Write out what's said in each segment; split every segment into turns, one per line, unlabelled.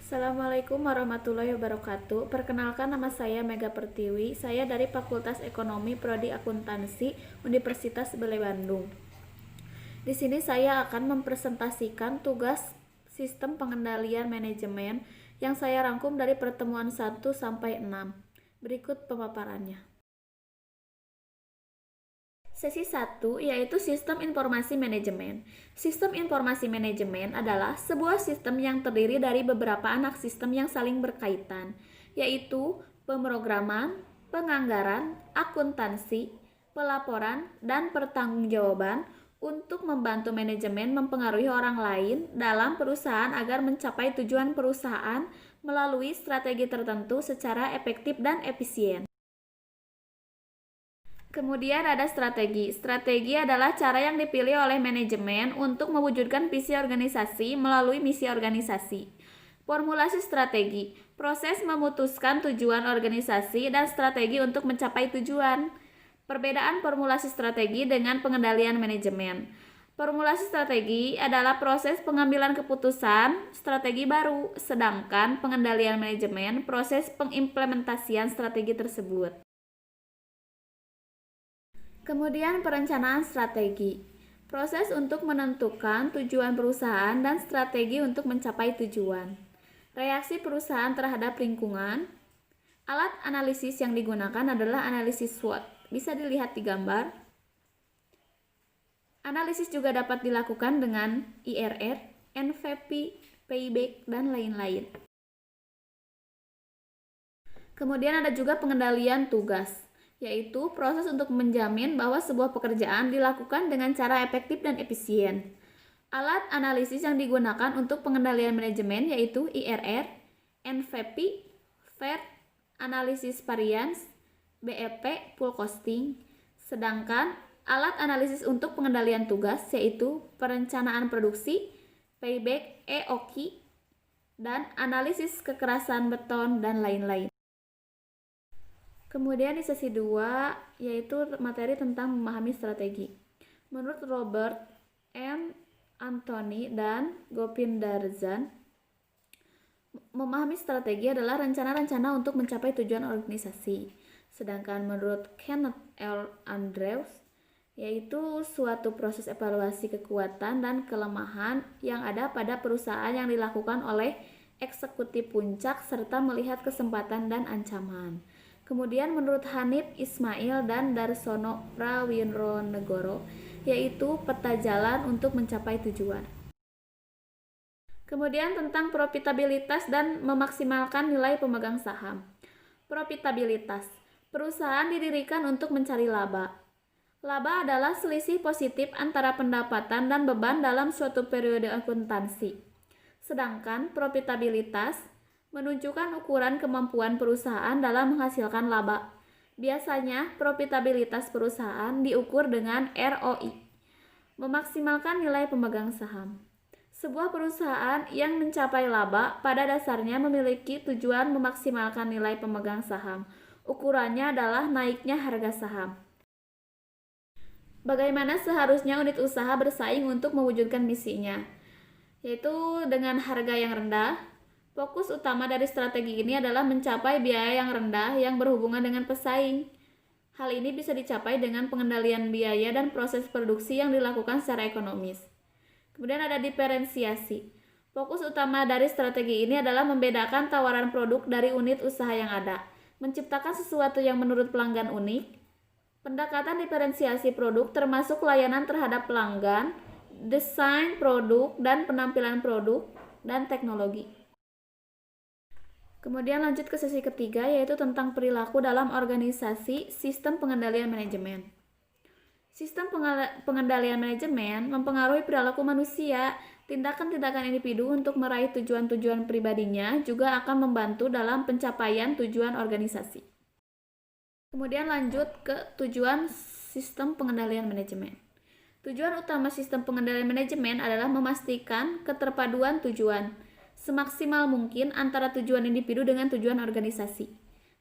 Assalamualaikum warahmatullahi wabarakatuh. Perkenalkan, nama saya Mega Pertiwi. Saya dari Fakultas Ekonomi Prodi Akuntansi Universitas Bele Bandung. Di sini saya akan mempresentasikan tugas sistem pengendalian manajemen yang saya rangkum dari pertemuan 1 sampai 6. Berikut pemaparannya. Sesi 1 yaitu sistem informasi manajemen. Sistem informasi manajemen adalah sebuah sistem yang terdiri dari beberapa anak sistem yang saling berkaitan, yaitu pemrograman, penganggaran, akuntansi, pelaporan, dan pertanggungjawaban untuk membantu manajemen mempengaruhi orang lain dalam perusahaan agar mencapai tujuan perusahaan melalui strategi tertentu secara efektif dan efisien. Kemudian ada strategi. Strategi adalah cara yang dipilih oleh manajemen untuk mewujudkan visi organisasi melalui misi organisasi. Formulasi strategi, proses memutuskan tujuan organisasi dan strategi untuk mencapai tujuan. Perbedaan formulasi strategi dengan pengendalian manajemen. Formulasi strategi adalah proses pengambilan keputusan strategi baru, sedangkan pengendalian manajemen proses pengimplementasian strategi tersebut. Kemudian perencanaan strategi. Proses untuk menentukan tujuan perusahaan dan strategi untuk mencapai tujuan. Reaksi perusahaan terhadap lingkungan. Alat analisis yang digunakan adalah analisis SWOT. Bisa dilihat di gambar. Analisis juga dapat dilakukan dengan IRR, NVP, payback, dan lain-lain. Kemudian ada juga pengendalian tugas, yaitu proses untuk menjamin bahwa sebuah pekerjaan dilakukan dengan cara efektif dan efisien. Alat analisis yang digunakan untuk pengendalian manajemen yaitu IRR, NVP, FAIR, analisis variance, BEP, full costing. Sedangkan alat analisis untuk pengendalian tugas yaitu perencanaan produksi, payback, EOQ, dan analisis kekerasan beton dan lain-lain. Kemudian di sesi 2 yaitu materi tentang memahami strategi. Menurut Robert M. Anthony dan Gopindarzan, memahami strategi adalah rencana-rencana untuk mencapai tujuan organisasi. Sedangkan menurut Kenneth L. Andrews, yaitu suatu proses evaluasi kekuatan dan kelemahan yang ada pada perusahaan yang dilakukan oleh eksekutif puncak serta melihat kesempatan dan ancaman. Kemudian menurut Hanif Ismail dan Darsono Prawirnegoro, yaitu peta jalan untuk mencapai tujuan. Kemudian tentang profitabilitas dan memaksimalkan nilai pemegang saham. Profitabilitas. Perusahaan didirikan untuk mencari laba. Laba adalah selisih positif antara pendapatan dan beban dalam suatu periode akuntansi. Sedangkan profitabilitas menunjukkan ukuran kemampuan perusahaan dalam menghasilkan laba. Biasanya, profitabilitas perusahaan diukur dengan ROI, memaksimalkan nilai pemegang saham. Sebuah perusahaan yang mencapai laba pada dasarnya memiliki tujuan memaksimalkan nilai pemegang saham. Ukurannya adalah naiknya harga saham. Bagaimana seharusnya unit usaha bersaing untuk mewujudkan misinya? Yaitu dengan harga yang rendah. Fokus utama dari strategi ini adalah mencapai biaya yang rendah yang berhubungan dengan pesaing. Hal ini bisa dicapai dengan pengendalian biaya dan proses produksi yang dilakukan secara ekonomis. Kemudian ada diferensiasi. Fokus utama dari strategi ini adalah membedakan tawaran produk dari unit usaha yang ada, menciptakan sesuatu yang menurut pelanggan unik. Pendekatan diferensiasi produk termasuk layanan terhadap pelanggan, desain produk dan penampilan produk, dan teknologi. Kemudian lanjut ke sesi ketiga yaitu tentang perilaku dalam organisasi sistem pengendalian manajemen. Sistem pengendalian manajemen mempengaruhi perilaku manusia. Tindakan-tindakan individu untuk meraih tujuan-tujuan pribadinya juga akan membantu dalam pencapaian tujuan organisasi. Kemudian lanjut ke tujuan sistem pengendalian manajemen. Tujuan utama sistem pengendalian manajemen adalah memastikan keterpaduan tujuan semaksimal mungkin antara tujuan individu dengan tujuan organisasi.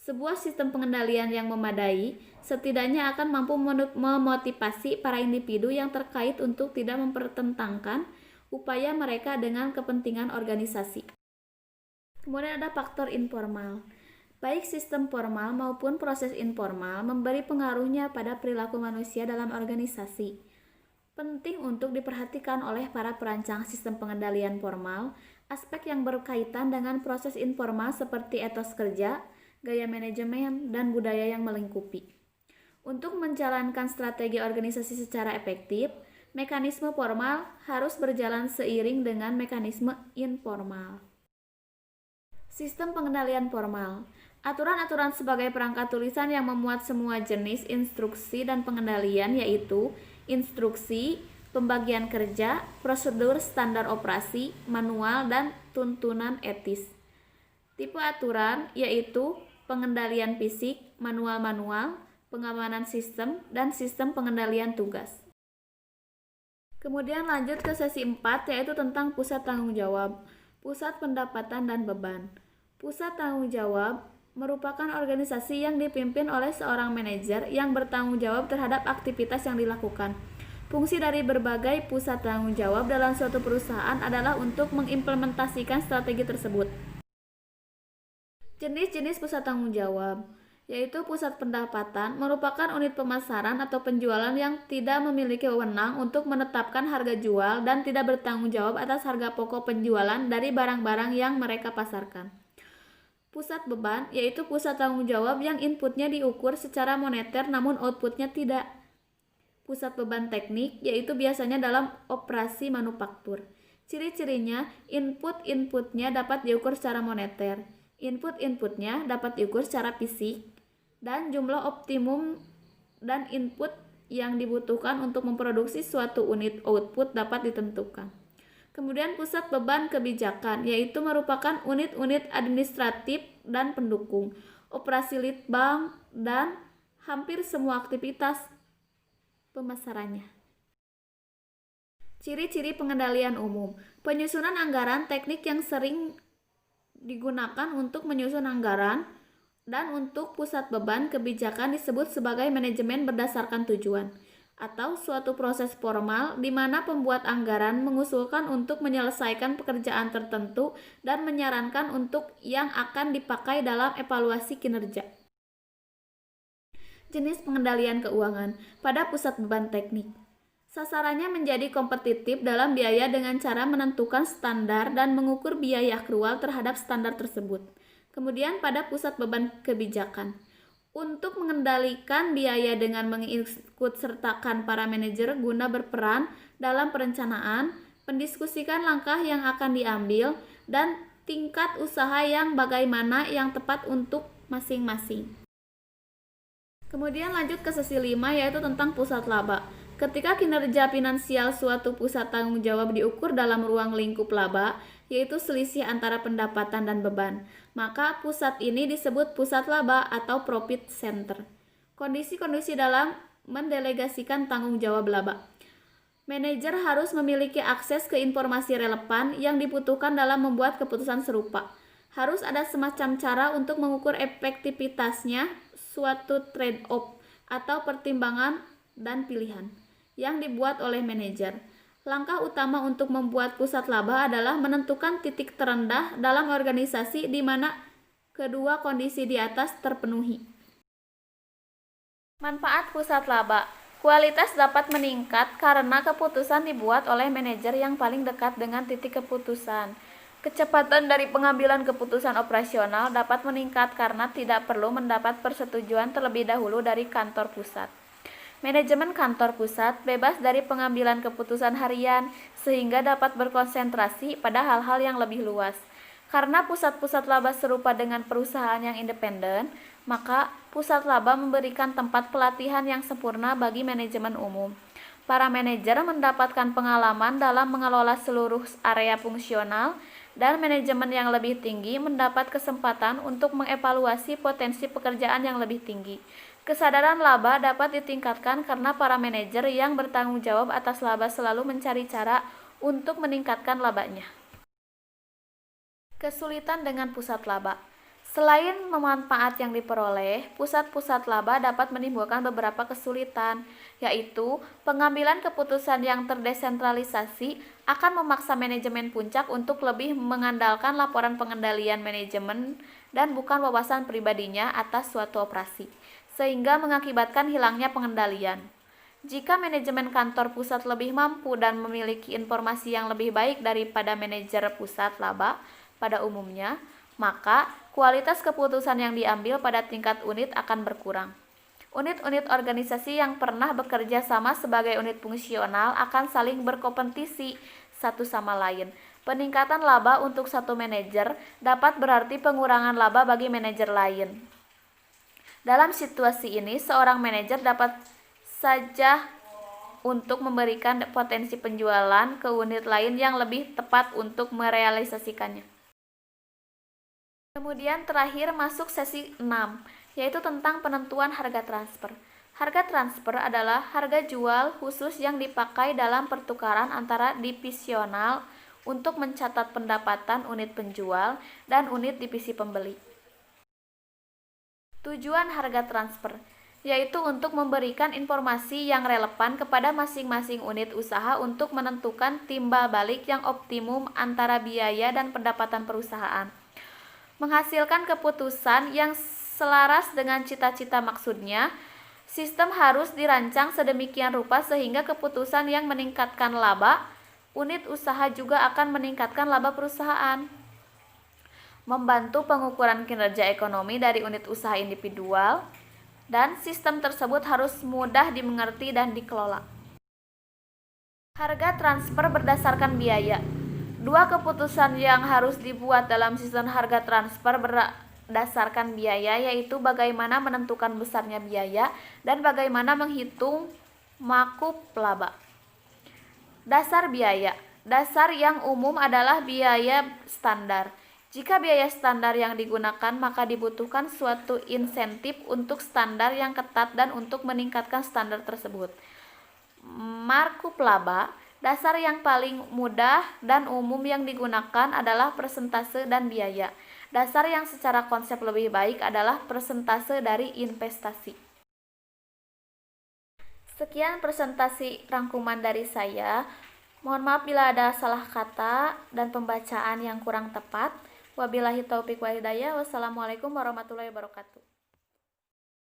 Sebuah sistem pengendalian yang memadai setidaknya akan mampu memotivasi para individu yang terkait untuk tidak mempertentangkan upaya mereka dengan kepentingan organisasi. Kemudian ada faktor informal. Baik sistem formal maupun proses informal memberi pengaruhnya pada perilaku manusia dalam organisasi. Penting untuk diperhatikan oleh para perancang sistem pengendalian formal, aspek yang berkaitan dengan proses informal seperti etos kerja, gaya manajemen, dan budaya yang melingkupi. Untuk menjalankan strategi organisasi secara efektif, mekanisme formal harus berjalan seiring dengan mekanisme informal. Sistem pengendalian formal. Aturan-aturan sebagai perangkat tulisan yang memuat semua jenis instruksi dan pengendalian, yaitu instruksi, pembagian kerja, prosedur standar operasi, manual, dan tuntunan etis. Tipe aturan yaitu pengendalian fisik, manual-manual, pengamanan sistem, dan sistem pengendalian tugas. Kemudian lanjut ke sesi 4, yaitu tentang pusat tanggung jawab, pusat pendapatan dan beban. Pusat tanggung jawab merupakan organisasi yang dipimpin oleh seorang manajer yang bertanggung jawab terhadap aktivitas yang dilakukan. Fungsi dari berbagai pusat tanggung jawab dalam suatu perusahaan adalah untuk mengimplementasikan strategi tersebut. Jenis-jenis pusat tanggung jawab, yaitu pusat pendapatan merupakan unit pemasaran atau penjualan yang tidak memiliki wewenang untuk menetapkan harga jual dan tidak bertanggung jawab atas harga pokok penjualan dari barang-barang yang mereka pasarkan. Pusat beban, yaitu pusat tanggung jawab yang inputnya diukur secara moneter namun outputnya tidak. Pusat beban teknik, yaitu biasanya dalam operasi manufaktur. Ciri-cirinya, input-inputnya dapat diukur secara moneter, input-inputnya dapat diukur secara fisik, dan jumlah optimum dan input yang dibutuhkan untuk memproduksi suatu unit output dapat ditentukan. Kemudian pusat beban kebijakan, yaitu merupakan unit-unit administratif dan pendukung, operasi lead bank, dan hampir semua aktivitas pemasarannya. Ciri-ciri pengendalian umum. Penyusunan anggaran, teknik yang sering digunakan untuk menyusun anggaran, dan untuk pusat beban kebijakan disebut sebagai manajemen berdasarkan tujuan, atau suatu proses formal di mana pembuat anggaran mengusulkan untuk menyelesaikan pekerjaan tertentu dan menyarankan untuk yang akan dipakai dalam evaluasi kinerja. Jenis pengendalian keuangan pada pusat beban teknik. Sasarannya menjadi kompetitif dalam biaya dengan cara menentukan standar dan mengukur biaya akrual terhadap standar tersebut. Kemudian pada pusat beban kebijakan. Untuk mengendalikan biaya dengan mengikutsertakan para manajer guna berperan dalam perencanaan, mendiskusikan langkah yang akan diambil, dan tingkat usaha yang bagaimana yang tepat untuk masing-masing. Kemudian lanjut ke sesi 5, yaitu tentang pusat laba. Ketika kinerja finansial suatu pusat tanggung jawab diukur dalam ruang lingkup laba, yaitu selisih antara pendapatan dan beban, maka pusat ini disebut pusat laba atau profit center. Kondisi-kondisi dalam mendelegasikan tanggung jawab laba. Manajer harus memiliki akses ke informasi relevan yang dibutuhkan dalam membuat keputusan serupa. Harus ada semacam cara untuk mengukur efektivitasnya suatu trade-off atau pertimbangan dan pilihan yang dibuat oleh manajer. Langkah utama untuk membuat pusat laba adalah menentukan titik terendah dalam organisasi di mana kedua kondisi di atas terpenuhi. Manfaat pusat laba. Kualitas dapat meningkat karena keputusan dibuat oleh manajer yang paling dekat dengan titik keputusan. Kecepatan dari pengambilan keputusan operasional dapat meningkat karena tidak perlu mendapat persetujuan terlebih dahulu dari kantor pusat. Manajemen kantor pusat bebas dari pengambilan keputusan harian sehingga dapat berkonsentrasi pada hal-hal yang lebih luas. Karena pusat-pusat laba serupa dengan perusahaan yang independen, maka pusat laba memberikan tempat pelatihan yang sempurna bagi manajemen umum. Para manajer mendapatkan pengalaman dalam mengelola seluruh area fungsional, dan manajemen yang lebih tinggi mendapat kesempatan untuk mengevaluasi potensi pekerjaan yang lebih tinggi. Kesadaran laba dapat ditingkatkan karena para manajer yang bertanggung jawab atas laba selalu mencari cara untuk meningkatkan labanya. Kesulitan dengan pusat laba. Selain manfaat yang diperoleh, pusat-pusat laba dapat menimbulkan beberapa kesulitan, yaitu pengambilan keputusan yang terdesentralisasi akan memaksa manajemen puncak untuk lebih mengandalkan laporan pengendalian manajemen dan bukan wawasan pribadinya atas suatu operasi, sehingga mengakibatkan hilangnya pengendalian. Jika manajemen kantor pusat lebih mampu dan memiliki informasi yang lebih baik daripada manajer pusat laba pada umumnya, maka kualitas keputusan yang diambil pada tingkat unit akan berkurang. Unit-unit organisasi yang pernah bekerja sama sebagai unit fungsional akan saling berkompetisi satu sama lain. Peningkatan laba untuk satu manajer dapat berarti pengurangan laba bagi manajer lain. Dalam situasi ini, seorang manajer dapat saja untuk memberikan potensi penjualan ke unit lain yang lebih tepat untuk merealisasikannya. Kemudian terakhir masuk sesi 6, yaitu tentang penentuan harga transfer. Harga transfer adalah harga jual khusus yang dipakai dalam pertukaran antara divisional untuk mencatat pendapatan unit penjual dan unit divisi pembeli. Tujuan harga transfer yaitu untuk memberikan informasi yang relevan kepada masing-masing unit usaha untuk menentukan timbal balik yang optimum antara biaya dan pendapatan perusahaan. Menghasilkan keputusan yang selaras dengan cita-cita maksudnya, sistem harus dirancang sedemikian rupa sehingga keputusan yang meningkatkan laba unit usaha juga akan meningkatkan laba perusahaan. Membantu pengukuran kinerja ekonomi dari unit usaha individual, dan sistem tersebut harus mudah dimengerti dan dikelola. Harga transfer berdasarkan biaya. Dua keputusan yang harus dibuat dalam sistem harga transfer berdasarkan biaya, yaitu bagaimana menentukan besarnya biaya dan bagaimana menghitung makup laba. Dasar biaya. Dasar yang umum adalah biaya standar. Jika biaya standar yang digunakan, maka dibutuhkan suatu insentif untuk standar yang ketat dan untuk meningkatkan standar tersebut. Markup laba. Dasar yang paling mudah dan umum yang digunakan adalah persentase dan biaya. Dasar yang secara konsep lebih baik adalah persentase dari investasi. Sekian presentasi rangkuman dari saya. Mohon maaf bila ada salah kata dan pembacaan yang kurang tepat. Wabillahi taufiq wal hidayah. Wassalamualaikum warahmatullahi wabarakatuh.